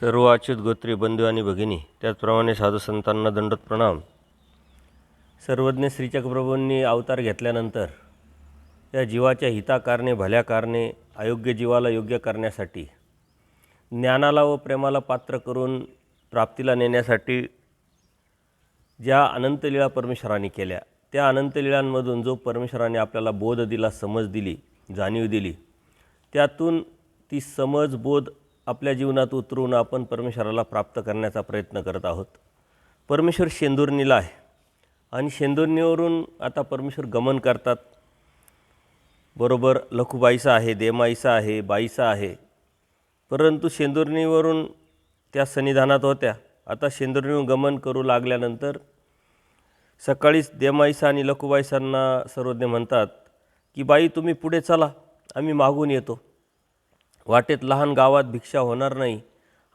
सर्व अच्युत गोत्री बंधू आणि भगिनी, त्याचप्रमाणे साधू संतांना दंडोत प्रणाम. सर्वज्ञ श्रीचक्रप्रभूंनी अवतार घेतल्यानंतर या जीवाच्या हिताकारणे, भल्या कारणे, अयोग्य जीवाला योग्य करण्यासाठी, ज्ञानाला व प्रेमाला पात्र करून प्राप्तीला नेण्यासाठी ज्या अनंतलीळा परमेश्वराने केल्या, त्या अनंतलीळांमधून जो परमेश्वराने आपल्याला बोध दिला, समज दिली, जाणीव दिली, त्यातून ती समज, बोध आपल्या जीवनात उतरून आपण परमेश्वराला प्राप्त करण्याचा प्रयत्न करत आहोत. परमेश्वर शेंदुर्णीला आहे आणि शेंदुर्णीवरून आता परमेश्वर गमन करतात. बरोबर लखुबाईचा आहे, देमाईचा आहे, बाईचा आहे, परंतु शेंदुर्णीवरून त्या सन्निधानात होत्या. आता शेंदुर्णीवरून गमन करू लागल्यानंतर सकाळीच देमाईसा आणि लखुबाईसांना सर्वज्ञ म्हणतात की बाई, तुम्ही पुढे चला, आम्ही मागून येतो. वाटेत लहान गावात भिक्षा होणार नाही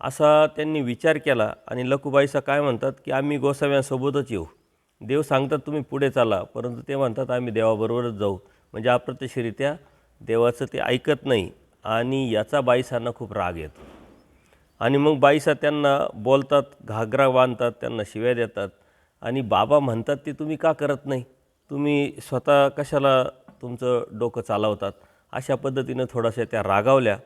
असा त्यांनी विचार केला. आणि लखुबाईसा काय म्हणतात की आम्ही गोसाव्यांसोबतच येऊ. देव सांगतात तुम्ही पुढे चाला, परंतु ते म्हणतात आम्ही देवाबरोबरच जाऊ. म्हणजे अप्रत्यक्षरित्या देवाचं ते ऐकत नाही आणि याचा बाईसांना खूप राग येतो. आणि मग बाईसा त्यांना बोलतात, घागरा बांधतात, त्यांना शिव्या देतात. आणि बाबा म्हणतात ते तुम्ही का करत नाही, तुम्ही स्वतः कशाला तुमचं डोकं चालवतात. अशा पद्धतीनं थोड्याशा त्या रागावल्या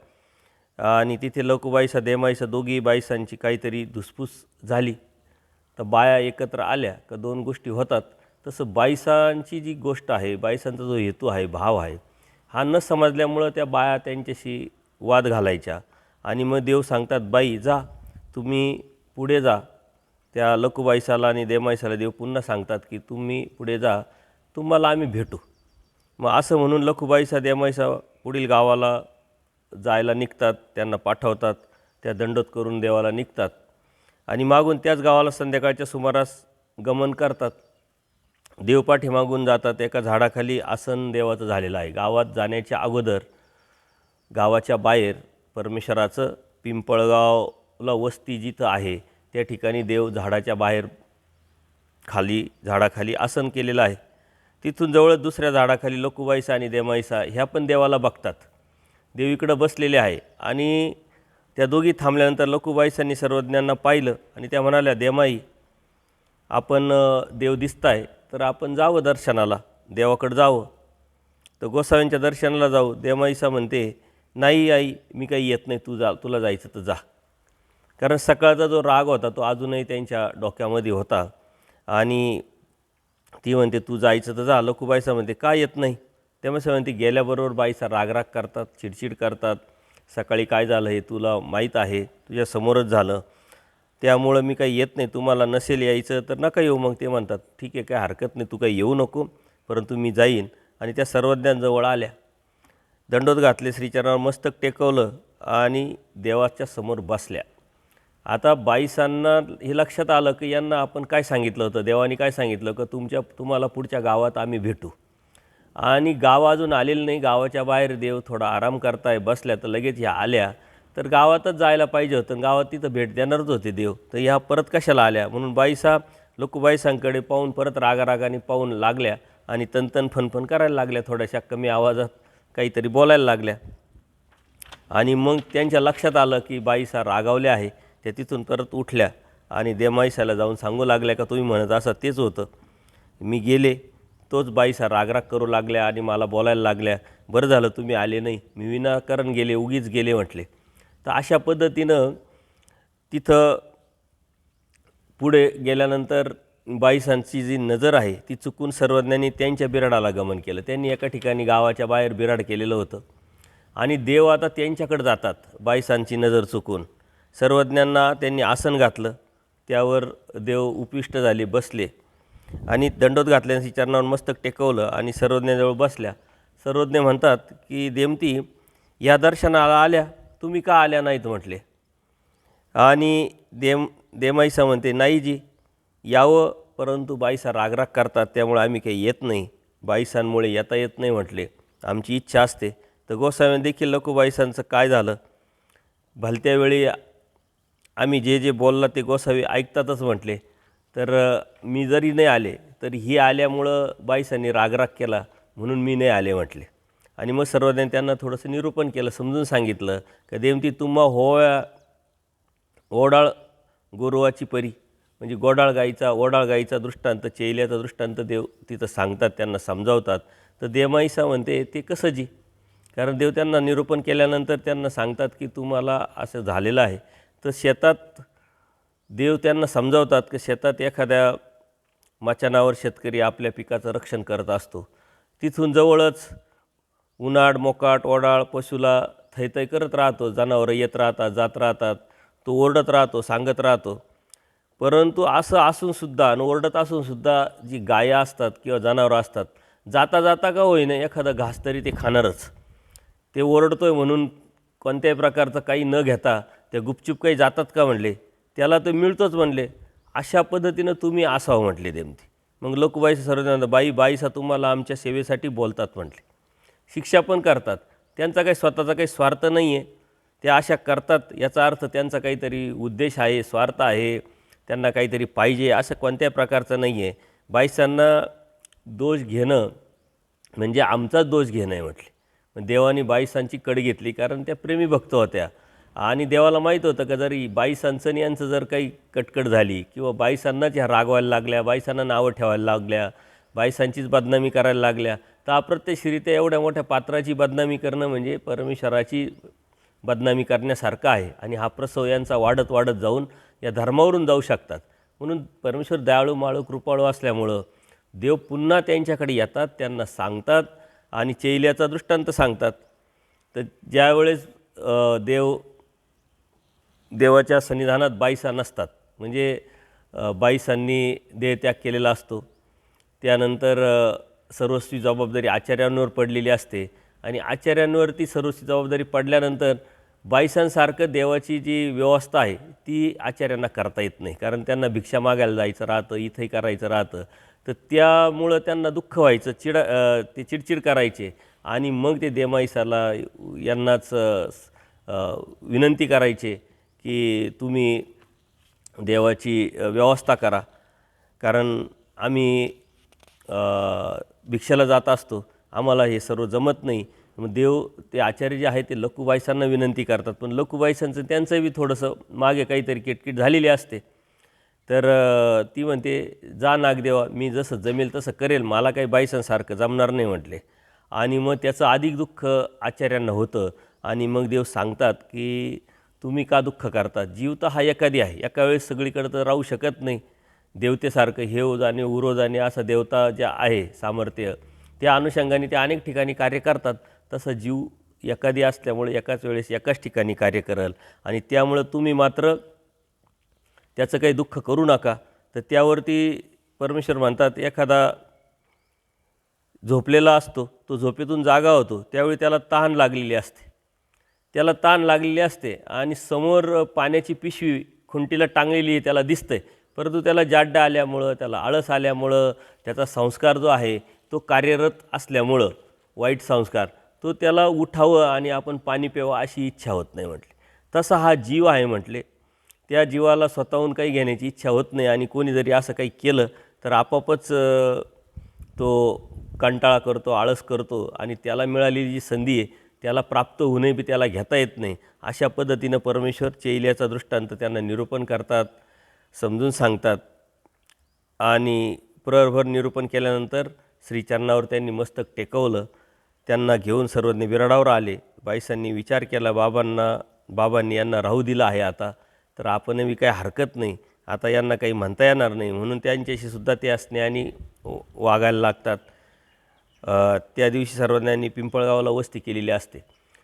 आणि तिथे लखुबाईसा, देमाईसा दोघी बाईसांची काहीतरी धुसफूस झाली. तर बाया एकत्र आल्या का दोन गोष्टी होतात. तसं बाईसांची जी गोष्ट आहे, बाईसांचा जो हेतू आहे, भाव आहे, हा न समजल्यामुळं त्या बाया त्यांच्याशी वाद घालायच्या. आणि मग देव सांगतात बाई जा, तुम्ही पुढे जा. त्या लखुबाईसाला आणि देमाईसाला देव पुन्हा सांगतात की तुम्ही पुढे जा, तुम्हाला आम्ही भेटू. मग असं म्हणून लखुबाईसा, देमाईसा पुढील गावाला जायला निघतात, त्यांना पाठवतात. त्या दंडोत करून देवाला निघतात आणि मागून त्याच गावाला संध्याकाळच्या सुमारास गमन करतात. देव पाठीमागून जातात. एका झाडाखाली आसन देवाचं झालेलं आहे. गावात जाण्याच्या अगोदर गावाच्या बाहेर परमेश्वराचं पिंपळगावला वस्ती जिथं आहे त्या ठिकाणी देव झाडाच्या बाहेर झाडाखाली आसन केलेलं आहे. तिथून जवळच दुसऱ्या झाडाखाली लखुबाईसा आणि देमाईसा ह्या पण देवाला बघतात. देव इकडं बसलेले आहे. आणि त्या दोघी थांबल्यानंतर लखुबाईसांनी सर्वज्ञांना पाहिलं आणि त्या म्हणाल्या, देमाई, आपण देव दिसताय तर आपण जावं दर्शनाला, देवाकडं जावं. तर गोसाव्यांच्या दर्शनाला जाऊ. देमाईसा म्हणते, नाही आई, मी काही येत नाही, तुला जायचं तर जा. कारण सकाळचा जो राग होता तो अजूनही त्यांच्या डोक्यामध्ये होता. आणि ती म्हणते तू जायचं तर जा. लखुबाईसा म्हणते का येत नाही. त्यामुळे म्हणते गेल्याबरोबर बाईसा रागराग करतात, चिडचिड करतात. सकाळी काय झालं हे तुला माहीत आहे, तुझ्या समोरच झालं, त्यामुळं मी काही येत नाही, तुम्हाला नसेल यायचं तर नका येऊ. मग ते म्हणतात ठीक आहे, काय हरकत नाही, तू काही येऊ नको, परंतु मी जाईन. आणि त्या सर्वज्ञांजवळ आल्या, दंडोत घातले, श्रीचरणावर मस्तक टेकवलं आणि देवाच्या समोर बसल्या. आता बाईसांना हे लक्षात आलं की यांना आपण काय सांगितलं होतं, देवाने काय सांगितलं की तुम्हाला पुढच्या गावात आम्ही भेटू. आणि गाव अजून आलेलं नाही, गावाच्या बाहेर देव थोडा आराम करताय, बसल्या. तर लगेच ह्या आल्या तर गावातच जायला पाहिजे होतं, गावात तिथं भेट देणारच होते देव, तर ह्या परत कशाला आल्या. म्हणून बाईसा लखुबाईसांकडे पाहून परत रागारागाने पाहून लागल्या आणि तनतन फनफन करायला लागल्या, थोड्याशा कमी आवाजात काहीतरी बोलायला लागल्या. आणि मग त्यांच्या लक्षात आलं की बाईसा रागावल्या आहे. त्या तिथून परत उठल्या आणि देमाईसाला जाऊन सांगू लागल्या का तुम्ही म्हणत असं तेच होतं, मी गेले. तोच बाईसा रागराग करू लागल्या आणि मला बोलायला लागल्या, बरं झालं तुम्ही आले नाही, मी विनाकारण गेले, उगीच गेले म्हटले. तर अशा पद्धतीनं तिथं पुढे गेल्यानंतर बाईसांची जी नजर आहे ती चुकून सर्वज्ञांनी त्यांच्या बिराडाला गमन केलं. त्यांनी एका ठिकाणी गावाच्या बाहेर बिराड केलेलं होतं आणि देव आता त्यांच्याकडे जातात. बाईसांची नजर चुकून सर्वज्ञांना त्यांनी आसन घातलं, त्यावर देव उपविष्ट झाले, बसले आणि दंडोत घातल्याने चरणावर मस्तक टेकवलं आणि सर्वज्ञाजवळ बसल्या. सर्वज्ञ म्हणतात की देमती, या दर्शनाला आल्या, तुम्ही का आल्या नाहीत म्हटले. आणि देमाईसा म्हणते नाही जी, यावं, परंतु बाईसा रागराग करतात, त्यामुळे आम्ही काही येत नाही, बाईसांमुळे येता येत नाही म्हटले, आमची इच्छा असते. तर गोसाव्याने देखील लखुबाईसांचं काय झालं, भलत्या वेळी आम्ही जे जे बोलला ते गोसावी ऐकतातच म्हटले. तर मी जरी नाही आले तरी ही आल्यामुळं बाईसांनी रागराग केला म्हणून मी नाही आले म्हटले. आणि मग सर्वज्ञांनी त्यांना थोडंसं निरूपण केलं, समजून सांगितलं की देमती तुम्हा होया ओडाळ गोरुवाची परी म्हणजे ओडाळ गाईचा दृष्टांत, चेल्याचा दृष्टांत देव तिथं सांगतात, त्यांना समजावतात. तर देवमाईसा म्हणते ते कसं जी, कारण देव त्यांना निरूपण केल्यानंतर त्यांना सांगतात की तुम्हाला असं झालेलं आहे. तर शेतात देव त्यांना समजावतात की शेतात एखाद्या मचानावर शेतकरी आपल्या पिकाचं रक्षण करत असतो. तिथून जवळच उन्हाळ मोकाट ओडाळ पशुला थैथै करत राहतो, जनावरं येत राहतात जात राहतात, तो ओरडत राहतो, सांगत राहतो. परंतु असं असूनसुद्धा आणि ओरडत असूनसुद्धा जी गायं असतात किंवा जनावरं असतात, जाता जाता का होईना एखादा घास तरी ते खाणारच. ते ओरडतोय म्हणून कोणत्याही प्रकारचं काही न घेता ते गुपचूप काही जातात का म्हणले, त्याला तर मिळतोच म्हणले. अशा पद्धतीनं तुम्ही असावं म्हटले देमती. मग लोकबाईचं सर्व बाईसा तुम्हाला आमच्या सेवेसाठी बोलतात म्हटले, शिक्षा पण करतात. त्यांचा काही स्वतःचा काही स्वार्थ नाही आहे, ते अशा करतात याचा अर्थ त्यांचा काहीतरी उद्देश आहे, स्वार्थ आहे, त्यांना काहीतरी पाहिजे, असं कोणत्याही प्रकारचं नाही आहे. बाईसांना दोष घेणं म्हणजे आमचाच दोष घेणं आहे म्हटले. पण देवाने बाईसांची कड घेतली, कारण त्या प्रेमी भक्त होत्या आणि देवाला माहीत होतं का जरी बाईसांचं आणि यांचं जर काही कटकट झाली किंवा बाईसांनाच ह्या रागवायला लागल्या, बाईसांना नावं ठेवायला लागल्या, बाईसांचीच बदनामी करायला लागल्या, तर अप्रत्यक्षरित्या एवढ्या मोठ्या पात्राची बदनामी करणं म्हणजे परमेश्वराची बदनामी करण्यासारखं आहे. आणि हा प्रसव यांचा वाढत वाढत जाऊन या धर्मावरून जाऊ शकतात. म्हणून परमेश्वर दयाळू माळू कृपाळू असल्यामुळं देव पुन्हा त्यांच्याकडे येतात, त्यांना सांगतात आणि चैल्याचा दृष्टांत सांगतात. तर ज्यावेळेस देवाच्या सन्निधानात बाईसा नसतात, म्हणजे बाईसांनी देहत्याग केलेला असतो, त्यानंतर सर्वस्वी जबाबदारी आचार्यांवर पडलेली असते आणि आचार्यांवरती सर्वस्वी जबाबदारी पडल्यानंतर बाईसांसारखं देवाची जी व्यवस्था आहे ती आचार्यांना करता येत नाही, कारण त्यांना भिक्षा मागायला जायचं राहतं, इथंही करायचं राहतं. तर त्यामुळं त्यांना दुःख व्हायचं, ते चिडचिड करायचे आणि मग ते देवमाईसाला यांनाच विनंती करायचे की तुम्ही देवाची व्यवस्था करा, कारण आम्ही भिक्षेला जात असतो, आम्हाला हे सर्व जमत नाही. मग देव ते आचार्य जे आहे ते लखुबाईसांना विनंती करतात, पण लखुबाईसांचं त्यांचं बी थोडंसं मागे काहीतरी किटकिट झालेली असते. तर ती म्हणते जा नागदेवा, मी जसं जमेल तसं करेल, मला काही बाईसांसारखं जमणार नाही म्हटले. आणि मग त्याचं अधिक दुःख आचार्यांना होतं आणि मग देव सांगतात की तुम्ही का दुःख करतात, जीव तर हा एखादी आहे, एका वेळेस सगळीकडे तर राहू शकत नाही. देवतेसारखं हेव जाणे उरो जाणे असं देवता जे आहे सामर्थ्य, त्या अनुषंगाने ते अनेक ठिकाणी कार्य करतात. तसं जीव एखादी असल्यामुळे एकाच वेळेस एकाच ठिकाणी कार्य करेल आणि त्यामुळं तुम्ही मात्र त्याचं काही दुःख करू नका. तर त्यावरती परमेश्वर म्हणतात, एखादा झोपलेला असतो, तो झोपेतून जागा होतो, त्यावेळी त्याला तहान लागलेली असते आणि समोर पाण्याची पिशवी खुंटीला टांगलेली त्याला दिसते, परंतु त्याला जाड्या आल्यामुळं, त्याला आळस आल्यामुळं, त्याचा संस्कार जो आहे तो कार्यरत असल्यामुळं, वाईट संस्कार, तो त्याला उठावं आणि आपण पाणी प्यावं अशी इच्छा होत नाही म्हटले. तसा हा जीव आहे म्हटले, त्या जीवाला स्वतःहून काही घेण्याची इच्छा होत नाही आणि कोणी जरी असं काही केलं तर आपोआपच तो कंटाळा करतो, आळस करतो आणि त्याला मिळालेली जी संधी आहे त्याला प्राप्त होऊनही बी त्याला घेता येत नाही. अशा पद्धतीनं परमेश्वर चैल्याचा दृष्टांत त्यांना निरूपण करतात, समजून सांगतात आणि प्रहरभर निरूपण केल्यानंतर श्रीचरणावर त्यांनी मस्तक टेकवलं. त्यांना घेऊन सर्वज्ञ बिराडावर आले. बाईसांनी विचार केला, बाबांनी यांना राहू दिलं आहे आता, तर आपणही काही हरकत नाही, आता यांना काही म्हणता येणार नाही, म्हणून त्यांच्याशी सुद्धा ते स्नेहाने वागायला लागतात. त्या दिवशी सर्वज्ञांनी पिंपळगावला वस्ती केलेली असते.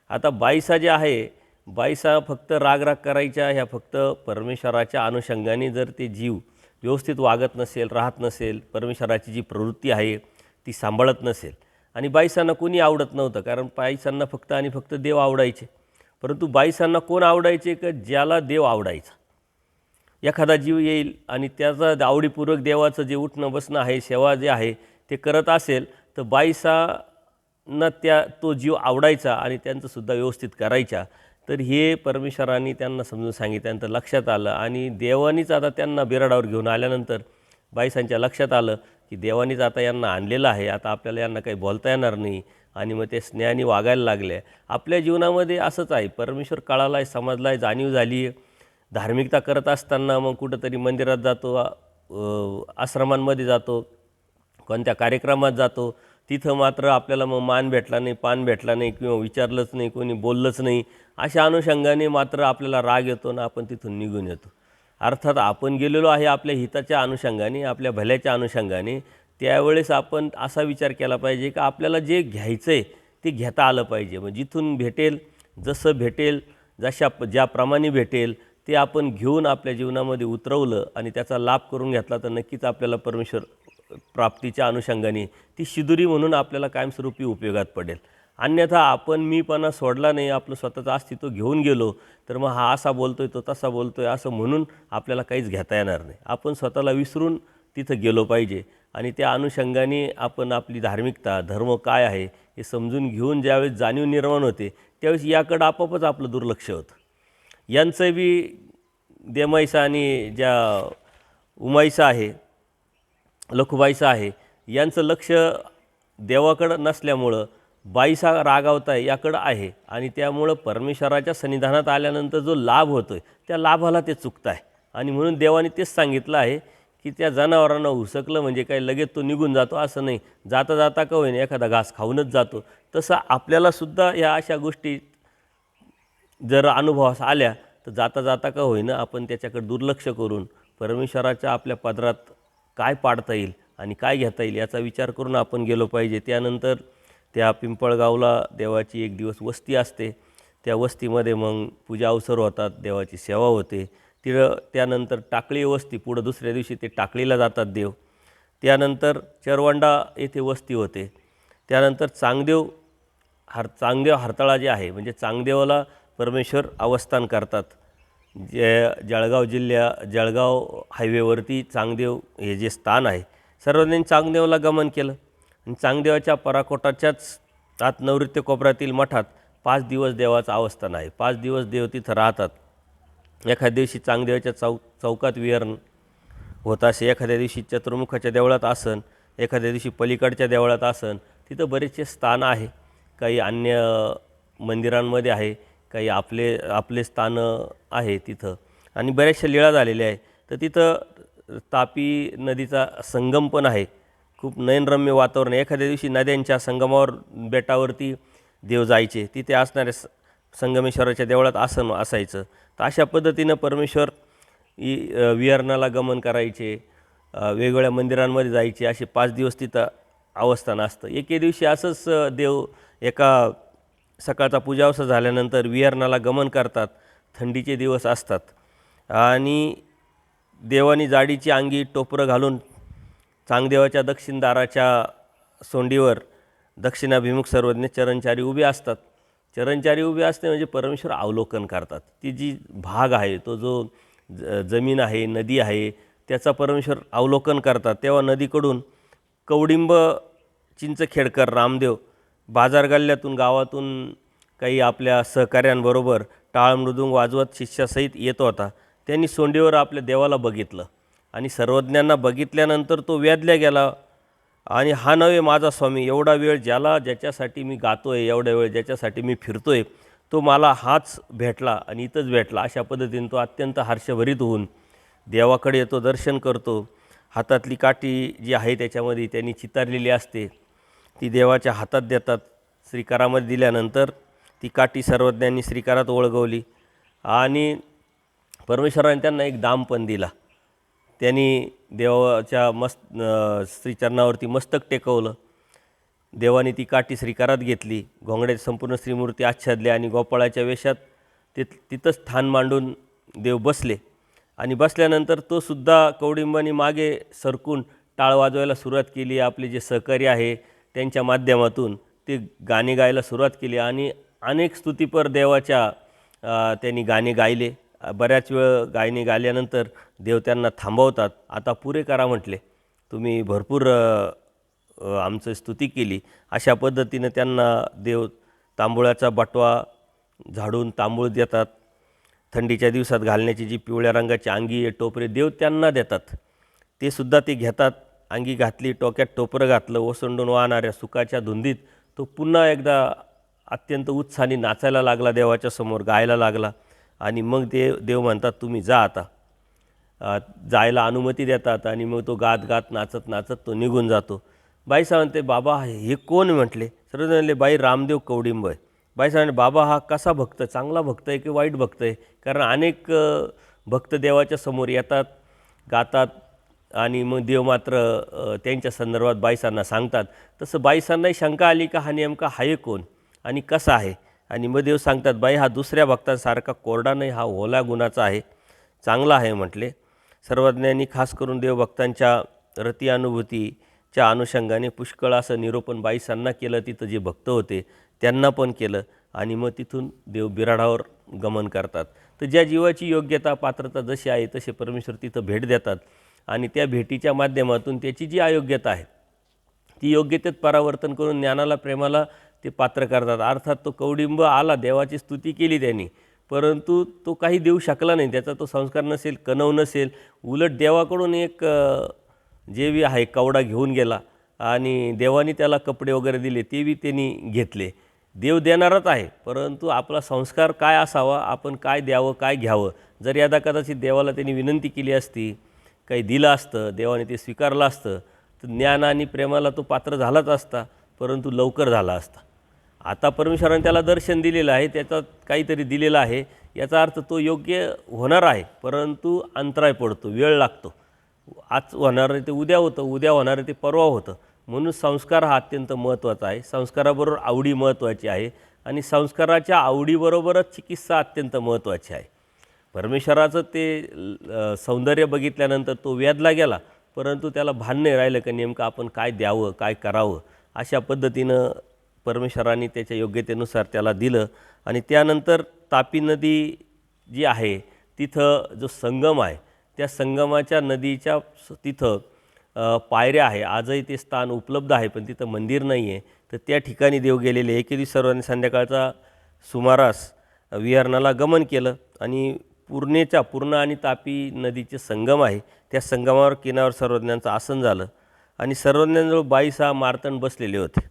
आता बाईसा जे आहे, बाईसा फक्त राग करायच्या, ह्या फक्त परमेश्वराच्या अनुषंगाने जर ते जीव व्यवस्थित वागत नसेल, राहत नसेल, परमेश्वराची जी प्रवृत्ती आहे ती सांभाळत नसेल. आणि बाईसांना कोणी आवडत नव्हतं, कारण बाईसांना फक्त आणि फक्त देव आवडायचे. परंतु बाईसांना कोण आवडायचे का, ज्याला देव आवडायचा. एखादा जीव येईल आणि त्याचा आवडीपूर्वक देवाचं जे उठणं बसणं आहे, सेवा जे आहे ते करत असेल, तर बाईसांना तो जीव आवडायचा आणि त्यांचंसुद्धा व्यवस्थित करायच्या. तर हे परमेश्वरांनी त्यांना समजून सांगितल्यानंतर लक्षात आलं आणि देवानीच आता त्यांना बिराडावर घेऊन आल्यानंतर बाईसांच्या लक्षात आलं की देवानीच आता यांना आणलेलं आहे, आता आपल्याला यांना काही बोलता येणार नाही. आणि मग ते स्नेहाने वागायला लागले. आपल्या जीवनामध्ये असंच आहे, परमेश्वर कळाला आहे, समजला आहे, जाणीव झाली आहे, धार्मिकता करत असताना मग कुठंतरी मंदिरात जातो, आश्रमांमध्ये जातो, कोणत्या कार्यक्रमात जातो, तिथं मात्र आपल्याला मग मान भेटला नाही, पान भेटला नाही किंवा विचारलंच नाही, कोणी बोललंच नाही, अशा अनुषंगाने मात्र आपल्याला राग येतो ना आपण तिथून निघून येतो. अर्थात आपण गेलेलो आहे आपल्या हिताच्या अनुषंगाने, आपल्या भल्याच्या अनुषंगाने. त्यावेळेस आपण असा विचार केला पाहिजे की आपल्याला जे घ्यायचं आहे ते घेता आलं पाहिजे. मग जिथून भेटेल, जसं भेटेल, ज्याप्रमाणे भेटेल ते आपण घेऊन आपल्या जीवनामध्ये उतरवलं आणि त्याचा लाभ करून घेतला तर नक्कीच आपल्याला परमेश्वर प्राप्तीच्या अनुषंगाने ती शिदुरी म्हणून आपल्याला कायमस्वरूपी उपयोगात पडेल. अन्यथा आपण मीपणा सोडला नाही, आपलं स्वतःचं अस्तित्व घेऊन गेलो तर मग हा असा बोलतोय, तो तसा बोलतोय असं म्हणून आपल्याला काहीच घेता येणार नाही. आपण स्वतःला विसरून तिथं गेलो पाहिजे आणि त्या अनुषंगाने आपण आपली धार्मिकता, धर्म काय आहे हे समजून घेऊन ज्यावेळेस जाणीव निर्माण होते त्यावेळेस याकडं आपोआपच आपलं दुर्लक्ष होतं. यांचं बी देमाईसा आणि ज्या उमाईसा आहे, लखुबाईसा आहे, यांचं लक्ष देवाकडं नसल्यामुळं बाईसा रागावत आहे याकडं आहे आणि त्यामुळं परमेश्वराच्या सन्निधानात आल्यानंतर जो लाभ होतो आहे त्या लाभाला ते चुकत आहे. आणि म्हणून देवाने तेच सांगितलं आहे की त्या जनावरांना हुसकलं म्हणजे काय लगेच तो निघून जातो असं नाही, जाता जाता का होईना एखादा घास खाऊनच जातो. तसं आपल्यालासुद्धा या अशा गोष्टी जर अनुभवास आल्या तर जाता जाता का होईना आपण त्याच्याकडे दुर्लक्ष करून परमेश्वराच्या आपल्या पदरात काय पाडता येईल आणि काय घेता येईल याचा विचार करून आपण गेलो पाहिजे. त्यानंतर त्या पिंपळगावला देवाची एक दिवस वस्ती असते. त्या वस्तीमध्ये मग पूजा अवसर होतात, देवाची सेवा होते. त्यानंतर टाकळी वस्ती, पुढं दुसऱ्या दिवशी ते टाकळीला जातात देव. त्यानंतर चरवंडा येथे वस्ती होते. त्यानंतर चांगदेव हरताळा जे आहे म्हणजे चांगदेवाला परमेश्वर अवस्थान करतात. जळगाव हायवेवरती चांगदेव हे जे स्थान आहे, सर्वांनी चांगदेवाला गमन केलं आणि चांगदेवाच्या पराकोटाच्याच आत नैऋत्य कोपऱ्यातील मठात 5 दिवस देवाचं अवस्थान आहे. 5 दिवस देव तिथं राहतात. एखाद्या दिवशी चांगदेवाच्या चौकात विहरण होत असे, एखाद्या दिवशी चतुर्मुखाच्या देवळात आसन, एखाद्या दिवशी पलीकडच्या देवळात आसन. तिथं बरेचसे स्थान आहे. काही अन्य मंदिरांमध्ये आहे, काही आपले स्थानं आहे तिथं आणि बऱ्याचशा लीळा झालेल्या आहे. तर तिथं तापी नदीचा संगम पण आहे. खूप नयनरम्य वातावरण. एखाद्या दिवशी नद्यांच्या संगमावर बेटावरती देव जायचे, तिथे असणाऱ्या संगमेश्वराच्या देवळात आसन असायचं. तर अशा पद्धतीनं परमेश्वर विहरणाला गमन करायचे, वेगवेगळ्या मंदिरांमध्ये जायचे. असे 5 दिवस तिथं अवस्थान असतं. एके दिवशी असंच देव एका सकाळचा पूजावसा झाल्यानंतर विहरणाला गमन करतात. थंडीचे दिवस असतात आणि देवानी जाडीची अंगी टोपरं घालून चांगदेवाच्या दक्षिण दाराच्या सोंडीवर दक्षिणाभिमुख सर्वज्ञ चरणचारी उभे असतात. चरणचारी उभे असते म्हणजे परमेश्वर अवलोकन करतात. ती जी भाग आहे, तो जो जमीन आहे, नदी आहे, त्याचा परमेश्वर अवलोकन करतात. तेव्हा नदीकडून कवडिंब चिंचखेडकर रामदेव बाजार गल्ल्यातून, गावातून काही आपल्या सहकाऱ्यांबरोबर टाळ मृदुंग वाजवत शिष्यासहित येत होता. त्यांनी सोंडीवर आपल्या देवाला बघितलं आणि सर्वज्ञांना बघितल्यानंतर तो वेधल्या गेला आणि हा नव्हे माझा स्वामी, एवढा वेळ ज्याच्यासाठी मी गातो आहे, एवढा वेळ ज्याच्यासाठी मी फिरतो आहे, तो मला हाच भेटला आणि इथंच भेटला. अशा पद्धतीने तो अत्यंत हर्षभरीत होऊन देवाकडे येतो, दर्शन करतो. हातातली काठी जी आहे त्याच्यामध्ये त्यांनी चितारलेली असते, ती देवाच्या हातात देतात. श्रीकारामध्ये दिल्यानंतर ती काठी सर्वज्ञांनी श्रीकारात ओळगवली आणि परमेश्वराने त्यांना एक दाम पण दिला. त्यांनी देवाच्या श्रीचरणावरती मस्तक टेकवलं. देवाने ती काठी श्रीकारात घेतली, घोंगड्याची संपूर्ण श्रीमूर्ती आच्छादली आणि गोपाळाच्या वेशात तिथंच स्थान मांडून देव बसले आणि बसल्यानंतर तो सुद्धा कवडिंबाने मागे सरकून टाळ वाजवायला सुरुवात केली. आपले जे सहकारी आहे त्यांच्या माध्यमातून ते गाणे गायला सुरुवात केली आणि अनेक स्तुतीपर देवाच्या त्यांनी गाणे गायले. बऱ्याच वेळ गायने गायल्यानंतर देव त्यांना थांबवतात. आता पुरे करा म्हटले, तुम्ही भरपूर आमचं स्तुती केली. अशा पद्धतीनं त्यांना देव तांबूळाचा बटवा झाडून तांबूळ देतात. थंडीच्या दिवसात घालण्याची जी पिवळ्या रंगाची अंगी टोपरे देव त्यांना देतात, ते सुद्धा ते घेतात. अंगी घातली, टोक्यात टोपरं घातलं, ओसंडून वाहणाऱ्या सुखाच्या धुंदीत तो पुन्हा एकदा अत्यंत उत्साहाने नाचायला लागला, देवाच्या समोर गायला लागला आणि मग देव म्हणतात तुम्ही जा आता. जायला अनुमती देतात आणि मग तो गात गात नाचत नाचत तो निघून जातो. बाईसाहेब म्हणते बाबा हे कोण म्हटले. सर्वजण म्हणले बाई रामदेव कवडिंब आहे. बाईसाहेब म्हणले बाबा हा कसा भक्त, चांगला भक्त आहे की वाईट भक्त आहे. कारण अनेक भक्त देवाच्या समोर येतात, गातात आणि मग देव मात्र त्यांच्या संदर्भात बाईसांना सांगतात. तसं बाईसांनाही शंका आली का हा नेमका आहे कोण आणि कसा आहे. आणि मग देव सांगतात बाई हा दुसऱ्या भक्तांसारखा कोरडा नाही, हा ओल्या गुणाचा आहे, चांगला आहे म्हटले. सर्वज्ञांनी खास करून देवभक्तांच्या रती अनुभूतीच्या अनुषंगाने पुष्कळ असं निरूपण बाईसांना केलं. तिथं जे भक्त होते त्यांना पण केलं आणि मग तिथून देव बिराडावर गमन करतात. तर ज्या जीवाची योग्यता पात्रता जशी आहे तसे परमेश्वर तिथं भेट देतात आणि त्या भेटीच्या माध्यमातून त्याची जी अयोग्यता आहे ती योग्यतेत परावर्तन करून ज्ञानाला प्रेमाला ते पात्र करतात. अर्थात तो कवडिंब आला, देवाची स्तुती केली त्यांनी, परंतु तो काही देऊ शकला नाही. त्याचा तो संस्कार नसेल, कणव नसेल. उलट देवाकडून एक जे बी आहे कवडा घेऊन गेला आणि देवाने त्याला कपडे वगैरे दिले ते बी त्यांनी घेतले. देव देणारच आहे, परंतु आपला संस्कार काय असावा, आपण काय द्यावं काय घ्यावं. जर यदा कदाचित देवाला त्यांनी विनंती केली असती, काही दिलं असतं, देवाने ते स्वीकारलं असतं तर ज्ञान आणि प्रेमाला तो पात्र झालाच असता, परंतु लवकर झाला असता. आता परमेश्वराने त्याला दर्शन दिलेलं आहे, त्याचा काहीतरी दिलेलं आहे, याचा अर्थ तो योग्य होणार आहे, परंतु अंतराय पडतो, वेळ लागतो. आज होणार आहे ते उद्या होतं, उद्या होणार आहे ते परवा होतं. म्हणून संस्कार हा अत्यंत महत्त्वाचा आहे. संस्काराबरोबर आवडी महत्त्वाची आहे आणि संस्काराच्या आवडीबरोबरच चिकित्सा अत्यंत महत्त्वाची आहे. परमेश्वराचं ते सौंदर्य बघितल्यानंतर तो व्याधला गेला, परंतु त्याला भान नाही राहिलं की नेमकं आपण काय द्यावं काय करावं. अशा पद्धतीनं परमेश्वराने त्याच्या योग्यतेनुसार त्याला दिलं. आणि त्यानंतर तापी नदी जी आहे तिथं जो संगम आहे त्या संगमाच्या नदीच्या तिथं पायऱ्या आहे. आजही ते स्थान उपलब्ध आहे, पण तिथं मंदिर नाही आहे. तर त्या ठिकाणी देव गेलेले. एके दिवशी सर्वांनी संध्याकाळचा सुमारास विहरणाला गमन केलं आणि पूर्णा आणि तापी नदीचे संगम आहे त्या संगमावर किनावर सर्वज्ञांचं आसन झालं आणि सर्वज्ञांजवळ 22 मार्तंड बसलेले होते.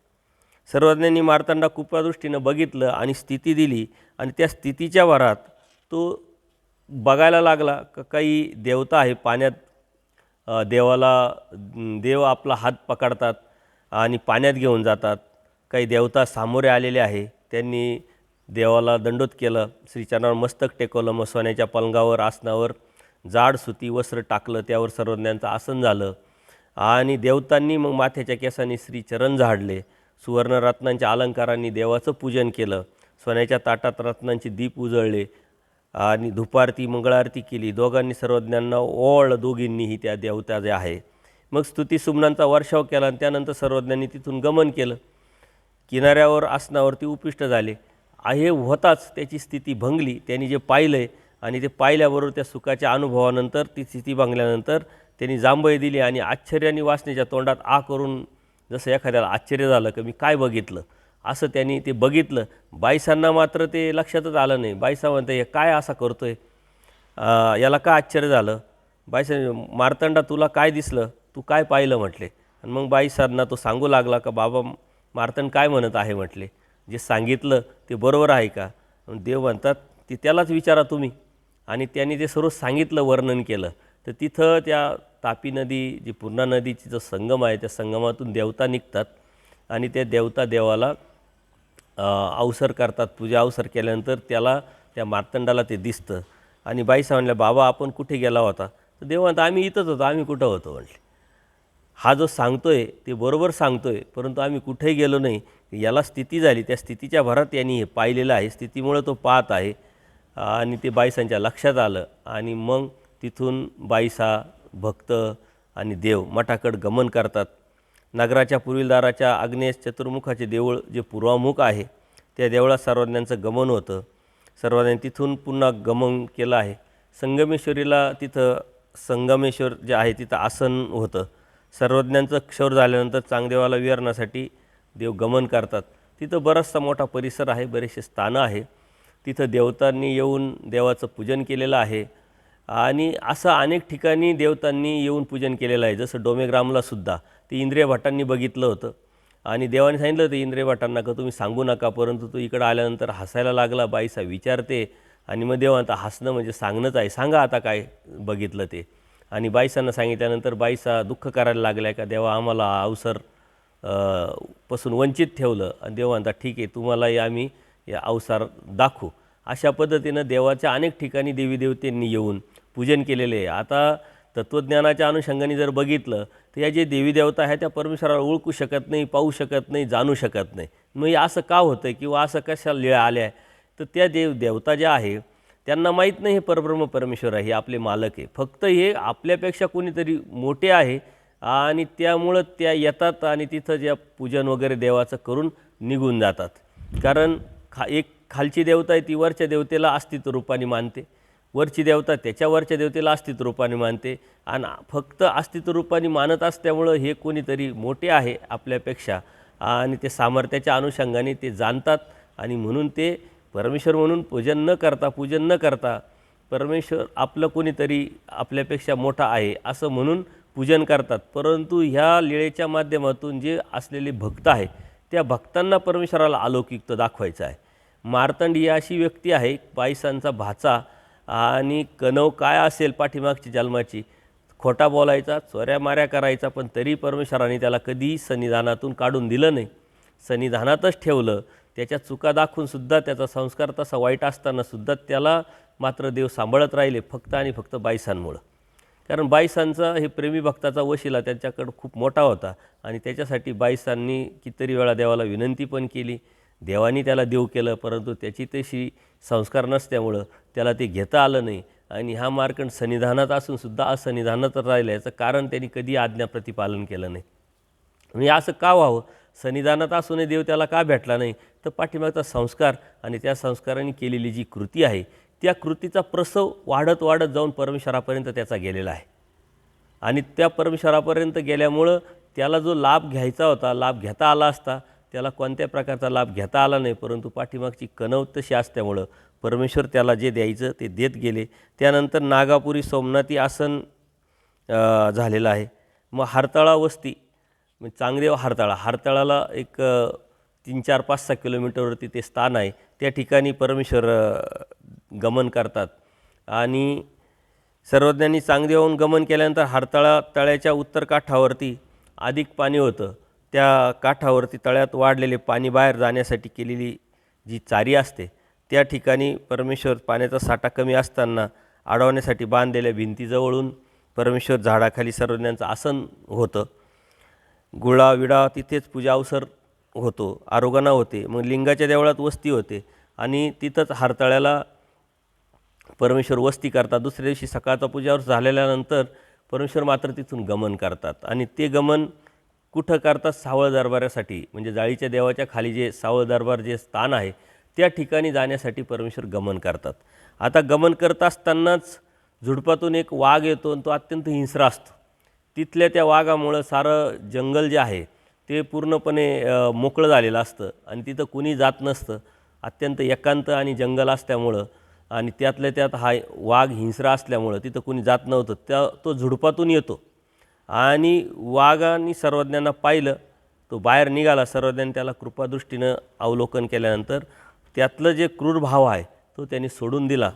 सर्वज्ञांनी मार्तंडा कृपादृष्टीनं बघितलं आणि स्थिती दिली आणि त्या स्थितीच्या भरात तो बघायला लागला का काही देवता आहे पाण्यात. देव आपला हात पकडतात आणि पाण्यात घेऊन जातात. काही देवता सामोरे आलेले आहे, त्यांनी देवाला दंडोत केलं, श्रीचरणावर मस्तक टेकवलं, मग सोन्याच्या पलंगावर आसनावर जाड सुती वस्त्र टाकलं, त्यावर सर्वज्ञांचं आसन झालं आणि देवतांनी मग माथ्याच्या केसांनी श्रीचरण झाडले. सुवर्णरत्नांच्या अलंकारांनी देवाचं पूजन केलं. सोन्याच्या ताटात रत्नांचे दीप उजळले आणि धुपारती मंगळारती केली. दोघांनी सर्वज्ञांना ओवाळलं, दोघींनीही त्या देवता ज्या आहे. मग स्तुती सुमनांचा वर्षाव केला आणि त्यानंतर सर्वज्ञांनी तिथून गमन केलं. किनाऱ्यावर आसनावरती उपविष्ट झाले. हे होताच त्याची स्थिती भंगली. त्यांनी जे पाहिलं आहे आणि ते पाहिल्याबरोबर त्या सुखाच्या अनुभवानंतर ती स्थिती भंगल्यानंतर त्यांनी जांभई दिली आणि आश्चर्याने वासनेच्या तोंडात करून जसं एखाद्याला आश्चर्य झालं की मी काय बघितलं असं त्यांनी ते बघितलं. बाईसांना मात्र ते लक्षातच आलं नाही. बाईसा म्हणते हे काय असा करतो आहे, याला काय आश्चर्य झालं. बाईसा मार्तंडा तुला काय दिसलं, तू काय पाहिलं म्हटले. आणि मग बाईसांना तो सांगू लागला का बाबा मार्तंड काय म्हणत आहे म्हटले, जे सांगितलं ते बरोबर आहे का. देव म्हणतात ते त्यालाच विचारा तुम्ही. आणि त्यांनी ते सर्व सांगितलं, वर्णन केलं. तर तिथं त्या तापी नदी जी पूर्णा नदीची जो संगम आहे त्या संगमातून देवता निघतात आणि त्या देवता देवाला अवसर करतात. पूजा अवसर केल्यानंतर त्याला त्या मार्तंडाला ते दिसतं. आणि बाईसा म्हणल्या बाबा आपण कुठे गेला होता. तर देव म्हणतात आम्ही इथंच होतो. आम्ही कुठं होतो म्हटले. हा जो सांगतोय ते बरोबर सांगतोय, परंतु आम्ही कुठेही गेलो नाही. याला स्थिती झाली, त्या स्थितीच्या भरात यांनी हे पाहिलेलं आहे, स्थितीमुळे तो पाहत आहे. आणि ते बाईसांच्या लक्षात आलं आणि मग तिथून बाईसा भक्त आणि देव मठाकडं गमन करतात. नगराच्या पुढील दाराच्या आग्नेयेस चतुर्मुखाचे देऊळ जे पूर्वामुख आहे त्या देवळात सर्वज्ञांचं गमन होतं. सर्वज्ञांनी तिथून पुन्हा गमन केलं आहे. संगमेश्वरीला तिथं संगमेश्वर जे आहे तिथं आसन होतं. सर्वज्ञांचं क्षौर झाल्यानंतर चांगदेवाला विहरणासाठी देव गमन करतात. तिथं बराचसा मोठा परिसर आहे, बरेचसे स्थानं आहे. तिथं देवतांनी येऊन देवाचं पूजन केलेलं आहे आणि असं अनेक ठिकाणी देवतांनी येऊन पूजन केलेलं आहे. जसं डोमेग्रामलासुद्धा ते इंद्रिय भटांनी बघितलं होतं आणि देवाने सांगितलं होतं इंद्रिय भटांना का तुम्ही सांगू नका, परंतु तो इकडं आल्यानंतर हसायला लागला. बाईसा विचारते आणि मग देव आता हसणं म्हणजे सांगणंच आहे, सांगा आता काय बघितलं ते. आणि बाईसांना सांगितल्यानंतर बाईसा दुःख करायला लागल्या का देवा आम्हाला अवसर पासून वंचित ठेवलं. आणि देव म्हणतात ठीक आहे तुम्हालाही आम्ही या अवसर दाखवू. अशा पद्धतीनं देवाच्या अनेक ठिकाणी देवी देवतेंनी येऊन पूजन केलेले आहे. आता तत्त्वज्ञानाच्या अनुषंगाने जर बघितलं तर या जे देवी देवता आहेत त्या परमेश्वराला ओळखू शकत नाही, पाहू शकत नाही, जाणू शकत नाही. मग हे असं का होतं किंवा असं कशा लीळा आल्या आहे? तर त्या देवता ज्या आहे त्यांना माहीत नाही हे परब्रह्म परमेश्वर आहे, हे आपले मालक आहे. फक्त हे आपल्यापेक्षा कोणीतरी मोठे आहे आणि त्यामुळं त्या येतात आणि तिथं ज्या पूजन वगैरे देवाचं करून निघून जातात. कारण एक खालची देवता आहे ती वरच्या देवतेला अस्तित्व रूपाने मानते, वरची देवता त्याच्या वरच्या देवतेला अस्तित्व रूपाने मानते. आणि फक्त अस्तित्व रूपाने मानत असल्यामुळं हे कोणीतरी मोठे आहे आपल्यापेक्षा आणि ते सामर्थ्याच्या अनुषंगाने ते जाणतात. आणि म्हणून ते परमेश्वर म्हणून पूजन न करता परमेश्वर आपलं कोणीतरी आपल्यापेक्षा मोठा आहे असं म्हणून पूजन करतात. परंतु ह्या लीळेच्या माध्यमातून जे असलेले भक्त आहे त्या भक्तांना परमेश्वराला अलौकिकता दाखवायचं आहे. मार्तंड ही अशी व्यक्ती आहे बाईसांचा भाचा आणि कणव काय असेल पाठीमागची जन्माची, खोटा बोलायचा, चोऱ्या माऱ्या करायचा, पण तरी परमेश्वराने त्याला कधीही सन्निधानातून काढून दिलं नाही, सन्निधानातच ठेवलं. त्याच्या चुका दाखवूनसुद्धा त्याचा संस्कार तसा वाईट असतानासुद्धा त्याला मात्र देव सांभाळत राहिले फक्त आणि फक्त बाईसांमुळं. कारण बाईसांचा हे प्रेमी भक्ताचा वशिला त्यांच्याकडं खूप मोठा होता आणि त्याच्यासाठी बाईसांनी कितीतरी वेळा देवाला विनंती पण केली. देवानी त्याला देव केलं, परंतु त्याची तशी संस्कार नसल्यामुळं त्याला ते घेता आलं नाही. आणि हा मार्कंड सन्निधानात असूनसुद्धा असन्निधानात राहिलं. याचं कारण त्यांनी कधी आज्ञा प्रतिपालन केलं नाही. म्हणजे असं का व्हावं? सन्निधानात असूनही देव त्याला का भेटला नाही? तर पाठीमागचा संस्कार आणि त्या संस्काराने केलेली जी कृती आहे त्या कृतीचा प्रसव वाढत वाढत जाऊन परमेश्वरापर्यंत त्याचा गेलेला आहे. आणि त्या परमेश्वरापर्यंत गेल्यामुळं त्याला जो लाभ घ्यायचा होता, लाभ घेता आला असता, त्याला कोणत्या प्रकारचा लाभ घेता आला नाही. परंतु पाठीमागची कणव तशी असल्यामुळं परमेश्वर त्याला जे द्यायचं ते देत गेले. त्यानंतर नागापुरी सोमनाथी आसन झालेलं आहे. मग हरताळा वस्ती म्हणजे चांगदेव हरताळाला एक 3-4-5-6 किलोमीटरवरती ते स्थान आहे. त्या ठिकाणी परमेश्वर गमन करतात. आणि सर्वज्ञांनी चांगदेवाहून गमन केल्यानंतर हरताळा तळ्याच्या उत्तर काठावरती अधिक पाणी होतं. त्या काठावरती तळ्यात वाढलेले पाणी बाहेर जाण्यासाठी केलेली जी चारी असते त्या ठिकाणी परमेश्वर पाण्याचा साठा कमी असताना अडवण्यासाठी बांधलेल्या भिंतीजवळून परमेश्वर झाडाखाली सर्वज्ञांचं आसन होतं. गुळा विडा तिथेच पूजा अवसर होतो, आरोगणा होते. मग लिंगाच्या देवळात वस्ती होते आणि तिथंच हरताळ्याला परमेश्वर वस्ती करतात. दुसऱ्या दिवशी सकाळचा पूजावर झालेल्यानंतर परमेश्वर मात्र तिथून गमन करतात. आणि ते गमन कुठं करतात? सावळ दरबारासाठी, म्हणजे जाळीच्या देवाच्या खाली जे सावळ दरबार जे स्थान आहे त्या ठिकाणी जाण्यासाठी परमेश्वर गमन करतात. आता गमन करत असतानाच झुडपातून एक वाघ येतो आणि तो अत्यंत हिंस्र असतो. तिथल्या त्या वाघामुळं सारं जंगल जे आहे ते पूर्णपणे मोकळं झालेलं असतं आणि तिथं कुणी जात नसतं. अत्यंत एकांत आणि जंगल असल्यामुळं आणि त्यातल्या त्यात हा वाघ हिंस्र असल्यामुळं तिथं कुणी जात नव्हतं. तो झुडपातून येतो आणि वाघाने सर्वज्ञांना पाहिलं. तो बाहेर निघाला. सर्वज्ञांनी त्याला कृपादृष्टीनं अवलोकन केल्यानंतर त्यातलं जे क्रूर भाव आहे तो त्यांनी सोडून दिला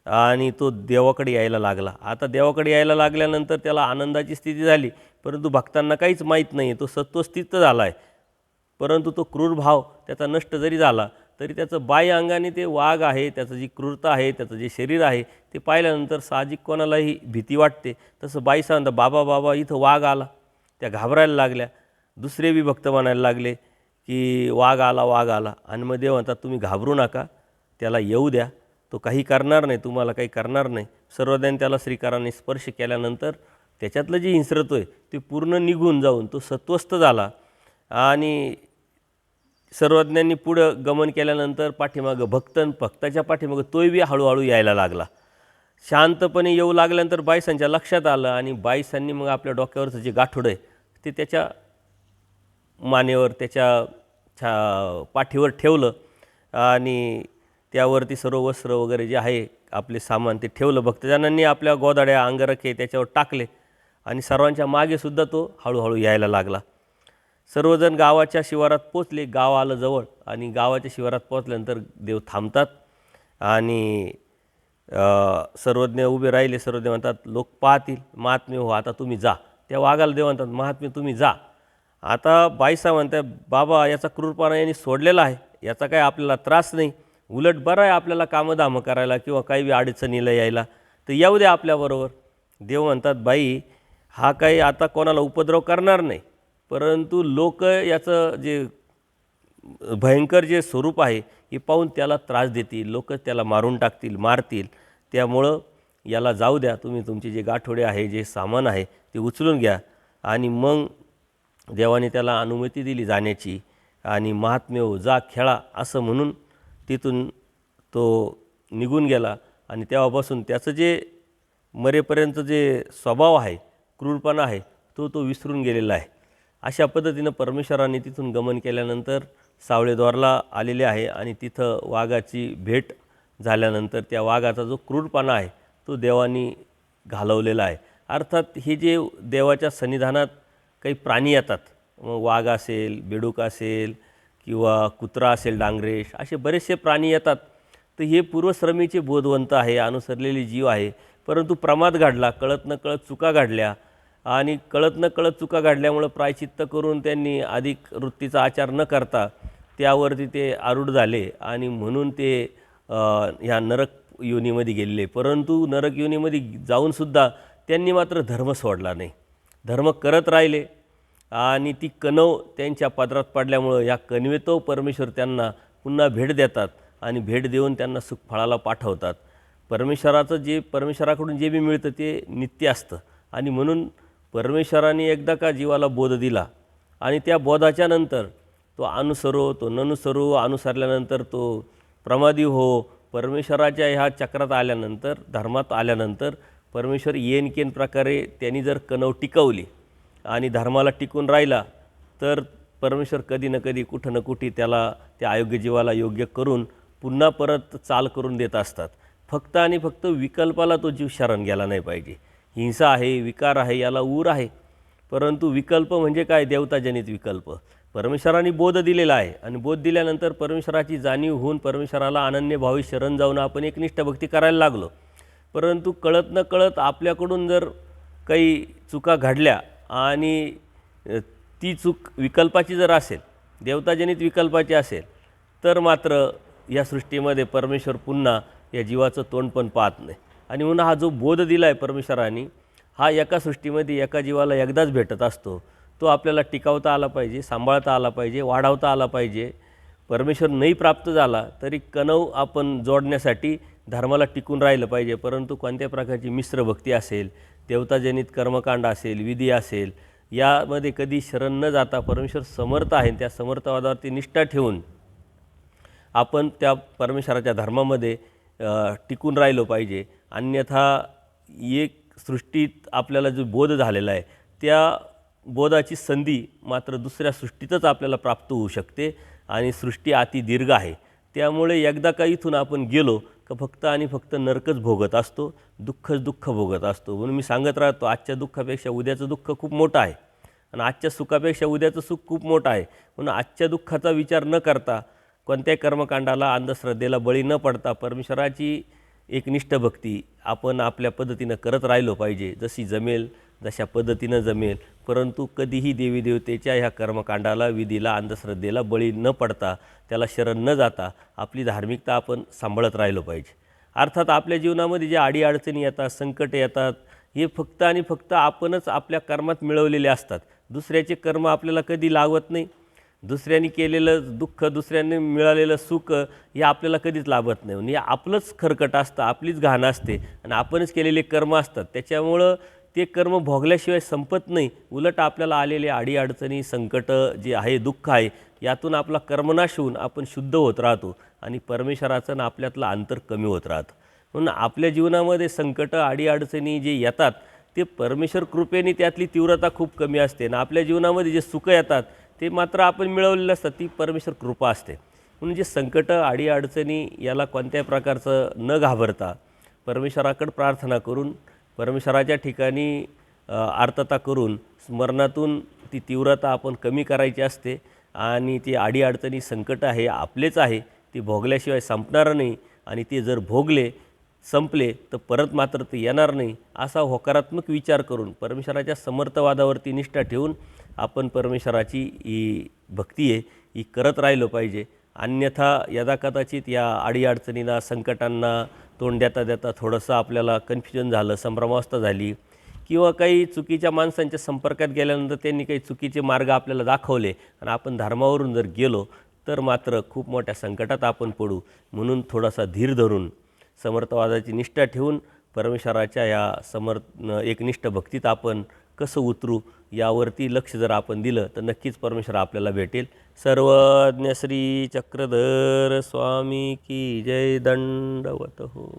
आणि तो देवाकडे यायला लागला. आता देवाकडे यायला लागल्यानंतर त्याला आनंदाची स्थिती झाली, परंतु भक्तांना काहीच माहीत नाही. तो सत्वस्थित झाला आहे, परंतु तो क्रूर भाव त्याचा नष्ट जरी झाला तरी त्याचं बाह्य अंगाने ते वाघ आहे, त्याचं जी क्रूरता आहे, त्याचं जे शरीर आहे ते पाहिल्यानंतर साहजिक कोणालाही भीती वाटते. तसं बाई सांगता बाबा बाबा इथं वाघ आला. त्या घाबरायला लागल्या. दुसरे बी भक्त म्हणायला लागले की वाघ आला. आणि मग देव म्हणतात तुम्ही घाबरू नका, त्याला येऊ द्या, तो काही करणार नाही, तुम्हाला काही करणार नाही. सर्वज्ञांनी त्याला श्रीकाराने स्पर्श केल्यानंतर त्याच्यातलं जे हिंस्रत्व आहे ते पूर्ण निघून जाऊन तो सत्वस्थ झाला. आणि सर्वज्ञांनी पुढं गमन केल्यानंतर पाठीमागं भक्ताच्या पाठीमागं तोही बी हळूहळू यायला लागला. शांतपणे येऊ लागल्यानंतर बाईसांच्या लक्षात आलं आणि बाईसांनी मग आपल्या डोक्यावरचं जे गाठोडं आहे ते त्याच्या मानेवर, त्याच्या पाठीवर ठेवलं आणि त्यावरती सर्व वस्त्र वगैरे जे आहे आपले सामान ते ठेवलं. भक्तजनांनी आपल्या गोदाड्या अंगरखे त्याच्यावर टाकले आणि सर्वांच्या मागेसुद्धा तो हळूहळू यायला लागला. सर्वजण गावाच्या शिवारात पोचले. गाव आलं जवळ आणि गावाच्या शिवारात पोचल्यानंतर देव थांबतात आणि सर्वज्ञ उभे राहिले. सर्वज्ञ म्हणतात, लोक पाहतील, महात्मे हो आता तुम्ही जा. त्या वाघाला देव म्हणतात, महात्मे तुम्ही जा. आता बाईसा म्हणते, बाबा याचा क्रूरपणा यांनी सोडलेला आहे, याचा काय आपल्याला त्रास नाही, उलट बरं आहे आपल्याला कामधामं करायला किंवा काही अडचणीला यायला, तर येऊ द्या आपल्याबरोबर. देव म्हणतात, बाई हा काही आता कोणाला उपद्रव करणार नाही, परंतु लोक याचं जे भयंकर जे स्वरूप आहे हे पाहून त्याला त्रास देतील, लोक त्याला मारून टाकतील, मारतील. त्यामुळं याला जाऊ द्या, तुम्ही तुमचे जे गाठोडे आहे, जे सामान आहे ते उचलून घ्या. आणि मग देवाने त्याला अनुमती दिली जाण्याची. आणि महात्मे हो जा खेळा असं म्हणून तिथून तो निघून गेला. आणि तेव्हापासून त्याचं जे मरेपर्यंत जे स्वभाव आहे, क्रूरपणा आहे, तो विसरून गेलेला आहे. अशा पद्धतीनं परमेश्वराने तिथून गमन केल्यानंतर सावळेद्वारला आलेले आहे. आणि तिथं वाघाची भेट झाल्यानंतर त्या वाघाचा जो क्रूरपणा आहे तो देवानी घालवलेला आहे. अर्थात हे जे देवाच्या सन्निधानात काही प्राणी येतात, मग वाघ असेल, बेडूक असेल किंवा कुत्रा असेल, डांगरेश, असे बरेचसे प्राणी येतात. तर हे पूर्वश्रमीचे बोधवंत आहे, अनुसरलेले जीव आहे. परंतु प्रमाद घडला, कळत न कळत चुका घडल्या. आणि कळत न कळत चुका घडल्यामुळं प्रायचित्त करून त्यांनी अधिक वृत्तीचा आचार न करता त्यावरती ते आरूढ झाले. आणि म्हणून ते ह्या नरक योनीमध्ये गेलेले. परंतु नरक योनीमध्ये जाऊनसुद्धा त्यांनी मात्र धर्म सोडला नाही, धर्म करत राहिले. आणि ती कणव त्यांच्या पदरात पडल्यामुळं या कणवेतो परमेश्वर त्यांना पुन्हा भेट देतात आणि भेट देऊन त्यांना सुखफळाला पाठवतात. परमेश्वराकडून जे बी मिळतं ते नित्य असतं. आणि म्हणून परमेश्वराने एकदा का जीवाला बोध दिला आणि त्या बोधाच्या नंतर तो अनुसरो, तो ननुसरो, अनुसरल्यानंतर तो प्रमादी हो, परमेश्वराच्या ह्या चक्रात आल्यानंतर, धर्मात आल्यानंतर परमेश्वर येनकेन प्रकारे त्यांनी जर कणव टिकवली आणि धर्माला टिकून राहिला, तर परमेश्वर कधी ना कधी कुठं ना कुठे त्याला त्या अयोग्य जीवाला योग्य करून पुन्हा परत चाल करून देत असतात. फक्त आणि फक्त विकल्पाला तो जीव शरण गेला नाही पाहिजे. हिंसा आहे, विकार आहे, याला ऊर आहे. परंतु विकल्प म्हणजे काय? देवताजनित विकल्प. परमेश्वराने बोध दिलेला आहे आणि बोध दिल्यानंतर परमेश्वराची जाणीव होऊन परमेश्वराला अनन्यभावी शरण जाऊन आपण एकनिष्ठ भक्ती करायला लागलो. परंतु कळत न कळत आपल्याकडून जर काही चुका घडल्या आणि ती चूक विकल्पाची जर असेल, देवताजनित विकल्पाची असेल, तर मात्र या सृष्टीमध्ये परमेश्वर पुन्हा या जीवाचं तोंड पण पाहत नाही. आणि म्हणून हा जो बोध दिला आहे परमेश्वराने, हा एका सृष्टीमध्ये एका जीवाला एकदाच भेटत असतो. तो आपल्याला टिकावता आला पाहिजे, सांभाळता आला पाहिजे, वाढवता आला पाहिजे. परमेश्वर नाही प्राप्त झाला तरी कणव आपण जोडण्यासाठी धर्माला टिकून राहिलं पाहिजे. परंतु कोणत्या प्रकारची मिश्र भक्ती असेल, देवताजनित कर्मकांड असेल, विधी असेल, यामध्ये कधी शरण न जाता परमेश्वर समर्थ आहे, त्या समर्थवादावरती निष्ठा ठेवून आपण त्या परमेश्वराच्या धर्मामध्ये टिकून राहिलो पाहिजे. अन्यथा एक सृष्टीत आपल्याला जो बोध झालेला आहे त्या बोधाची संधी मात्र दुसऱ्या सृष्टीतच आपल्याला प्राप्त होऊ शकते. आणि सृष्टी अति दीर्घ आहे, त्यामुळे एकदा का इथून आपण गेलो का फक्त आणि फक्त नरकच भोगत असतो, दुःखच दुःख भोगत असतो. म्हणून मी सांगत राहतो, आजच्या दुःखापेक्षा उद्याचं दुःख खूप मोठं आहे आणि आजच्या सुखापेक्षा उद्याचं सुख खूप मोठं आहे. म्हणून आजच्या दुःखाचा विचार न करता, कोणत्याही कर्मकांडाला, अंधश्रद्धेला बळी न पडता परमेश्वराची एकनिष्ठ भक्ती आपण आपल्या पद्धतीनं करत राहिलो पाहिजे, जशी जमेल जशा पद्धतीनं जमेल. परंतु कधीही देवी देवतेच्या ह्या कर्मकांडाला, विधीला, अंधश्रद्धेला बळी न पडता, त्याला शरण न जाता आपली धार्मिकता आपण सांभाळत राहिलो पाहिजे. अर्थात आपल्या जीवनामध्ये ज्या अडीअडचणी येतात, संकट येतात, हे फक्त आणि फक्त आपणच आपल्या कर्मात मिळवलेले असतात. दुसऱ्याचे कर्म आपल्याला कधी लागत नाही. दुसऱ्यांनी केलेलं दुःख, दुसऱ्यांनी मिळालेलं सुख हे आपल्याला कधीच लाभत नाही. म्हणजे आपलंच खरकट असतं, आपलीच घाण असते आणि आपणच केलेले कर्म असतात. त्याच्यामुळं ते कर्म भोगल्याशिवाय संपत नाही. उलट आपल्याला आलेले अडीअडचणी, संकट जे आहे, दुःख आहे, यातून आपला कर्मनाश होऊन आपण शुद्ध होत राहतो आणि परमेश्वराचं ना आपल्यातलं अंतर कमी होत राहतं. म्हणून आपल्या जीवनामध्ये संकट, अडीअडचणी जे येतात ते परमेश्वर कृपेने त्यातली तीव्रता खूप कमी असते आणि आपल्या जीवनामध्ये जे सुख येतात ते मात्र आपण मिळवलेलं असतं, ती परमेश्वर कृपा असते. म्हणून जे संकट, अडीअडचणी याला कोणत्याही प्रकारचं न घाबरता परमेश्वराकडे प्रार्थना करून, परमेश्वराच्या ठिकाणी आर्तता करून, स्मरणातून ती तीव्रता आपण कमी करायची असते. आणि ती अडीअडचणी, संकट आहे आपलेच आहे, ती भोगल्याशिवाय संपणार नाही. आणि ते जर भोगले संपले तर परत मात्र ते येणार नाही, असा होकारात्मक विचार करून परमेश्वराच्या समर्थवादावरती निष्ठा ठेवून आपण परमेश्वराची ही भक्ती आहे ही करत राहिलो पाहिजे. अन्यथा यदाकदाचित या अडीअडचणींना संकटांना तोंड देता देता थोडंसं आपल्याला कन्फ्युजन झालं, संभ्रमावस्था झाली किंवा काही चुकीच्या माणसांच्या संपर्कात गेल्यानंतर त्यांनी काही चुकीचे मार्ग आपल्याला दाखवले आणि आपण धर्मावरून जर गेलो तर मात्र खूप मोठ्या संकटात आपण पडू. म्हणून थोडासा धीर धरून समर्थवादाची निष्ठा ठेवून परमेश्वराच्या या एकनिष्ठ भक्तीत आपण कसं उतरू यावरती लक्ष जर आपण दिलं तर नक्कीच परमेश्वर आपल्याला भेटेल. सर्वज्ञ श्री चक्रधर स्वामी की जय. दंडवत हो.